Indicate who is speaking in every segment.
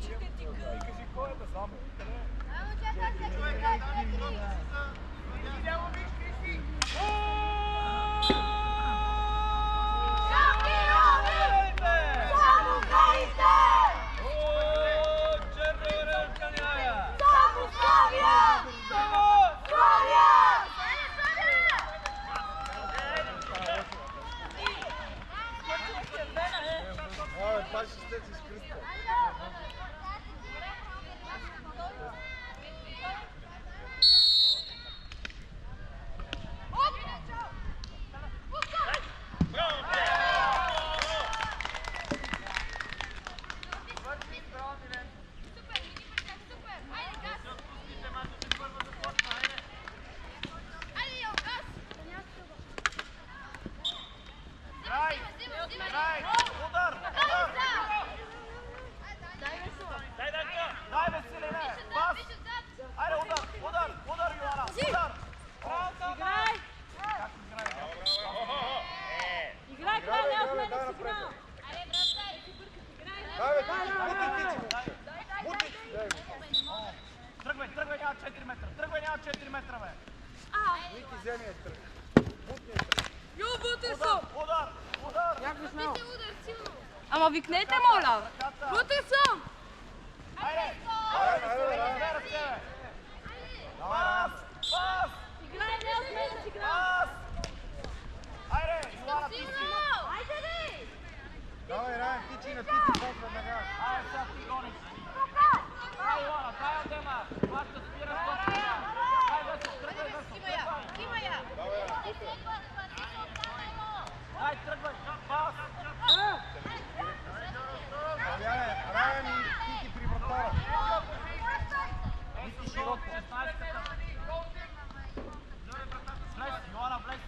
Speaker 1: Кажи кой е да знам. Тръгвай, няма 4 метра. Тръгвай, няма 4 метра, бе. Ники, вземи е тръг. Бутни е тръг. Удар!
Speaker 2: Някой знал. Ама викнете, моля. Бутни съм!
Speaker 1: Айде! Пас!
Speaker 2: Играй, не осмей да си играм.
Speaker 1: Пас! Айде, Йоана, ти си!
Speaker 2: Айде, бе!
Speaker 3: Давай, Райан, тичи на Тити, после веднага.
Speaker 1: Айде, сега ти гониш. Дай, Йоана, дай отдема. Плаща, спира, плаща. Дай, Весо, тръгвай, Весо, тръгвай. Дай, тръгвай, пас!
Speaker 3: Райан и Тити при вратара.
Speaker 1: Ники, широко. 16-та. Влез, Йоана, влез.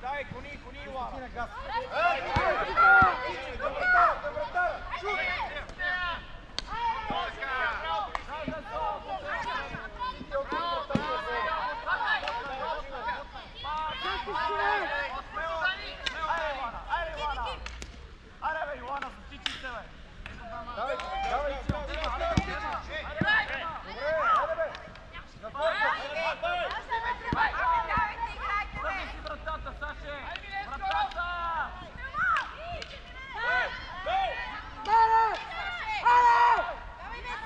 Speaker 1: Дай, кони, Йоана. Аре, бе, Йоана, затичи се, бе.
Speaker 3: Давай,
Speaker 1: Тръгни си вратата, Саше! Вратата!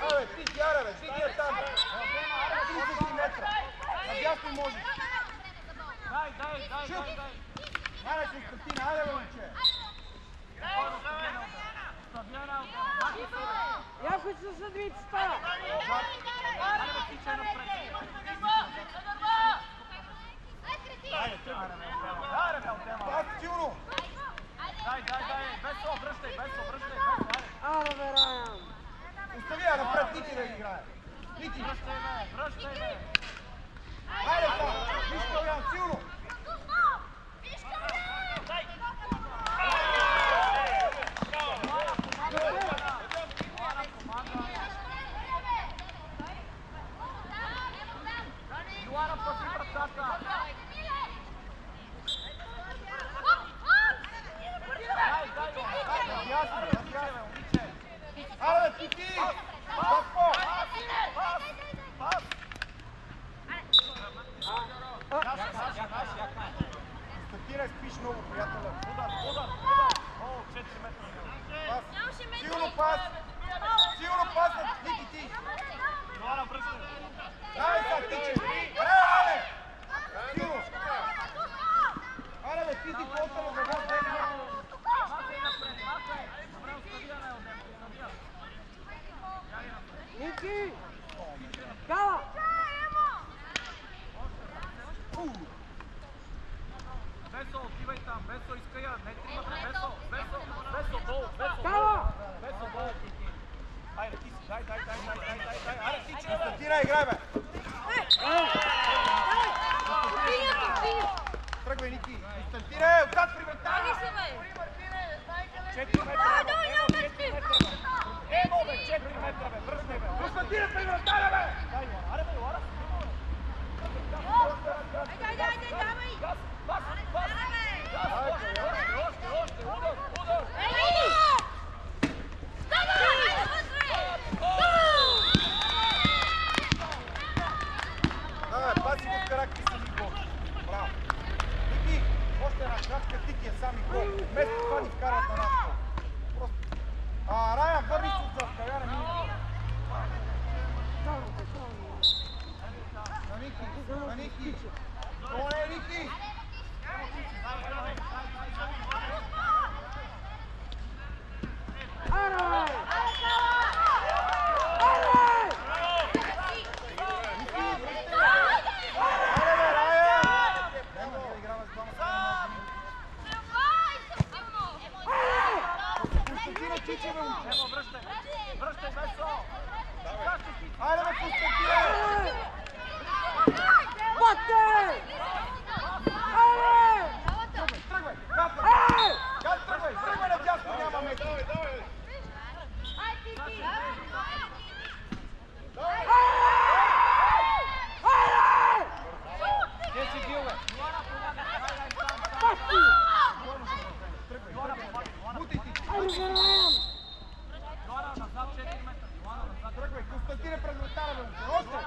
Speaker 3: Абе, Тити, аре, бе, Тити е там. 30 метра. Надясно можеш.
Speaker 1: Дай.
Speaker 3: Аре, Константина, аре, бе, момче.
Speaker 1: Стабяна,
Speaker 2: Някой се съдвицата!
Speaker 1: Аре, бе, отдема.
Speaker 3: Пас, силно.
Speaker 1: Дай. Весо, връщай.
Speaker 2: Аре, бе, Райан!
Speaker 3: Остави я напред Тити да играе. Тити.
Speaker 1: Връщай, бе.
Speaker 3: Айде, там. Виж Калян, силно.
Speaker 1: Йоана, паси вратата.
Speaker 3: Аре, Тити. Пас. Статира, спиш много, приятеля.
Speaker 1: Удар. О, 4 метра.
Speaker 3: Пас. Сигурно пас на Тити.
Speaker 1: Йоана, връщай.
Speaker 3: Дай сега, Тичи. Аре! Сигурно. Аре, бе, Тити, колко му веднъж бегна.
Speaker 2: Ники! Кала!
Speaker 1: Весо, отивай там. Весо, иска я. Не тримата. Весо, гол.
Speaker 2: Кала!
Speaker 1: Весо, гол. Айде, ти си. Дай. Аре, ти че, бе.
Speaker 3: Статира, играй, бе.
Speaker 2: Стига!
Speaker 3: Тръгвай, Ники. Доле, Ники!
Speaker 1: Емо, връщай! Връщай, Весо!
Speaker 3: Айде, бе, Константине!
Speaker 4: Бате!
Speaker 3: Тръгвай! Газ, тръгвай! Тръгвай на дясно, няма меки!
Speaker 1: Где си бил, бе?
Speaker 3: Бутай ти!
Speaker 1: Йоана, назад 4 метра! Йоана, назад!
Speaker 3: Тръгвай! Константине през вратара, бе! Още!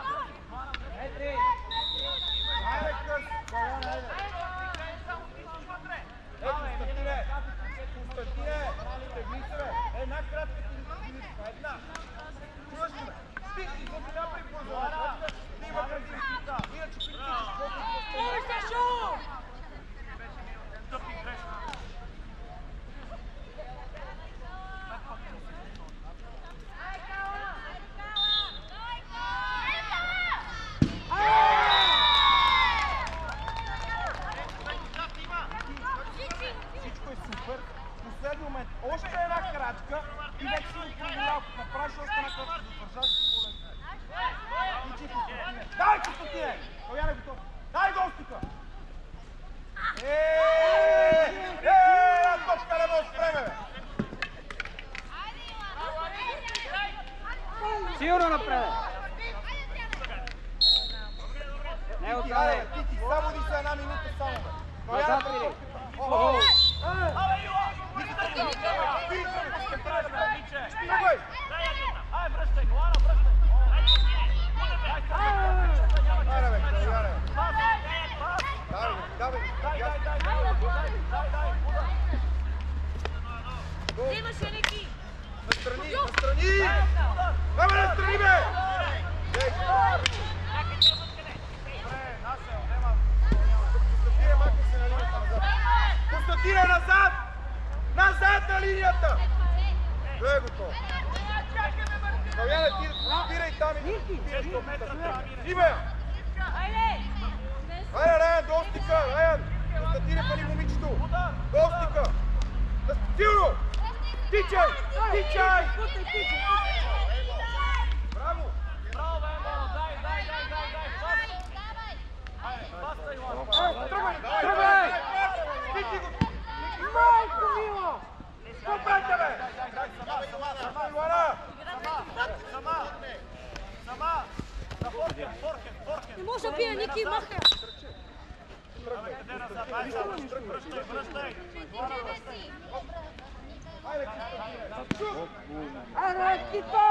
Speaker 1: Метри!
Speaker 3: Айде, къс! Колян, айде! Константине! Константине! Тегни се, бе! Една кратка ти листа! Една! Слушай, бе! Стихни, за да при позора! Снима кръгистика! Иначе притичаш колко
Speaker 1: Стъпи грешно!
Speaker 3: Всичко е супер. В последния момент още една крачка и вече си отпределял. Направиш още една крачка, задържаш си полезно. Тичи, Константине. Дай, Константине! Колян е готов. Дай гол тук! Топка не може спреме, бе!
Speaker 4: Сигурно напред! Не
Speaker 3: Тити,
Speaker 4: отраде!
Speaker 3: айде, Тити, само ни се една минута само, бе. Колян
Speaker 4: Назад,
Speaker 3: е
Speaker 4: Филип.
Speaker 3: пред топката.
Speaker 1: Абе, Йоан!
Speaker 3: Тръгвай!
Speaker 1: Ай, връщай! Йоана, връщай!
Speaker 3: Айде, бе, Колян е. Давай,
Speaker 2: Имаше Ники!
Speaker 3: настрани! Давай, настрани, бе! Константине, махни се на линията назад. Константине, назад! Назад на линията! Той е готов. Коляне, ти спирай там и Име! Айде, Раян, достика! Раян! Константине, пали момичето! Достика! Силно! Тичай! Тичай! Браво!
Speaker 1: Браво, бе, Моно! Дай! Пастай, Йоан!
Speaker 3: Тръгвай! Тичи го! Майко мила! Стопете, бе! Сама, Илана!
Speaker 1: Сама! На Форхен!
Speaker 2: Не може да бие Ники, махне!
Speaker 1: Абе, къде назад? Ай, връщай! Йоана, връщай!
Speaker 3: Айде, Константине!
Speaker 4: Аре, Кито!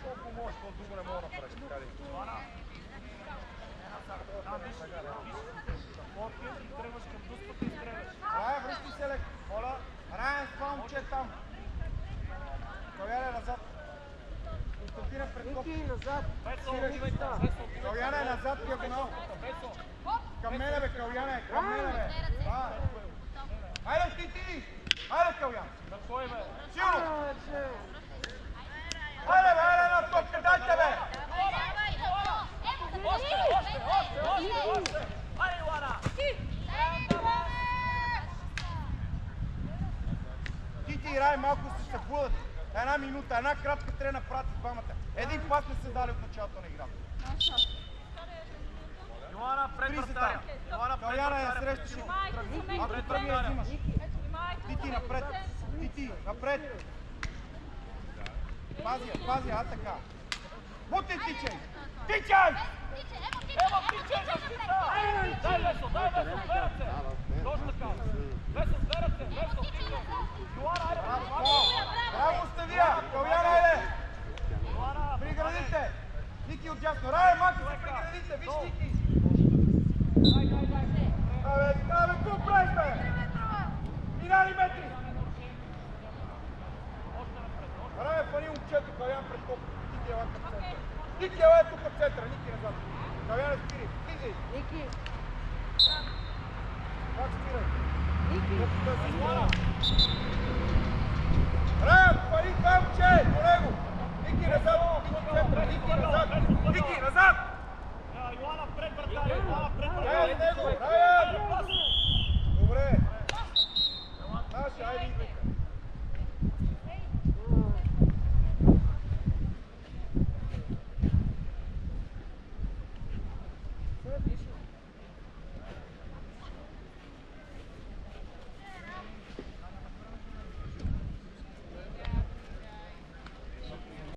Speaker 3: Колко можеш, какво друго не мога да направиш, така ли?
Speaker 1: Форхен и тръгваш към дуспата и стреляш.
Speaker 3: Раян, връщай се, лек! Моля! Раян, с това момче там! Коляне, назад! Константине, пред коп!
Speaker 4: Ники, назад!
Speaker 1: Весо, отивай там! Весо, отивай там!
Speaker 3: Каляне, назад, диагонал!
Speaker 1: Весо!
Speaker 3: Към мене, бе, Каляне! Към мене, бе! Да! Айде, ти! Айде, Калян!
Speaker 1: На кой, бе?
Speaker 3: Силно! Айде, бе, айде, една топка, дайте, бе!
Speaker 1: Още! Айде, Йоана!
Speaker 3: Тити и Рай малко се събудат. Една минута, една кратка трябва да направят двамата. Един пас не се дали от началото на играта.
Speaker 1: Йоана, пред вратаря! Йоана, пред
Speaker 3: Каляна я
Speaker 1: вратаря!
Speaker 3: срещаш. Ако тръгне я взимаш. Тити, напред. Тити, напред. Пази, а така. Бутай, тичай! Тичай!
Speaker 1: Ема, тичай, защита! Дай, Весо, сберат се! Точно така! Весо, сберат се! Весо, тичай! Йоана, айде!
Speaker 3: Браво, Ставия! Каляна, айде!
Speaker 1: Йоана,
Speaker 3: Приградите! Ники отдясно. Рай, маки се приградите! Виж, Ники! Абе, какво правиш, бе? Минали метри! Рай, фани момчето, Калян пред топ. Ники, ела към центъра. Ники, ела тук в центъра. Ники, назад. Кавяне спири, стизи!
Speaker 4: Ники!
Speaker 3: Как спирай?
Speaker 4: Ники!
Speaker 3: Да се измара! Раян, пари това момче! До него! Ники назад! Ники център! Ники назад! Ники назад!
Speaker 1: Йоана пред вратаря, Йоана пред
Speaker 3: Раян с
Speaker 1: вратаря.
Speaker 3: него! Раян! Добре! Наши, айде идвайте!
Speaker 4: Все, виж.